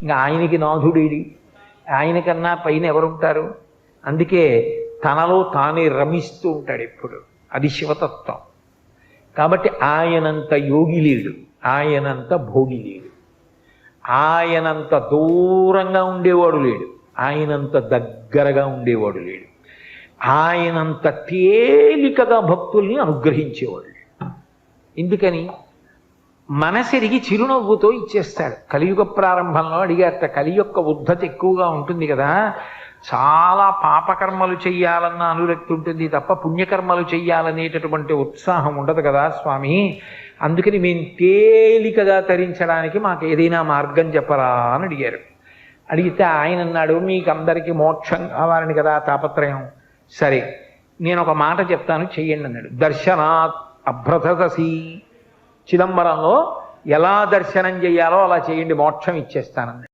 ఇంకా ఆయనకి నాథుడేడి, ఆయనకన్నా పైన ఎవరుంటారు? అందుకే తనలో తానే రమిస్తూ ఉంటాడు ఎప్పుడు. అది శివతత్వం. కాబట్టి ఆయనంత యోగి లేడు, ఆయనంత భోగి లేడు, ఆయనంత దూరంగా ఉండేవాడు లేడు, ఆయనంత దగ్గరగా ఉండేవాడు లేడు, ఆయనంత తేలికగా భక్తుల్ని అనుగ్రహించేవాడు లేడు. ఎందుకని? మనసెరిగి చిరునవ్వుతో ఇచ్చేస్తాడు. కలియుగ ప్రారంభంలో అడిగారట, కలి యొక్క ఉద్ధతి ఎక్కువగా ఉంటుంది కదా, చాలా పాపకర్మలు చెయ్యాలన్న అనురక్తి ఉంటుంది తప్ప పుణ్యకర్మలు చెయ్యాలనేటటువంటి ఉత్సాహం ఉండదు కదా స్వామి, అందుకని మేము తేలికగా తరించడానికి మాకు ఏదైనా మార్గం చెప్పరా అని అడిగారు. అడిగితే ఆయన అన్నాడు, మీకు అందరికీ మోక్షం కావాలని కదా తాపత్రయం, సరే నేను ఒక మాట చెప్తాను చెయ్యండి అన్నాడు. దర్శనాత్ అభ్రతసి, చిదంబరంలో ఎలా దర్శనం చెయ్యాలో అలా చేయండి, మోక్షం ఇచ్చేస్తానన్నాడు.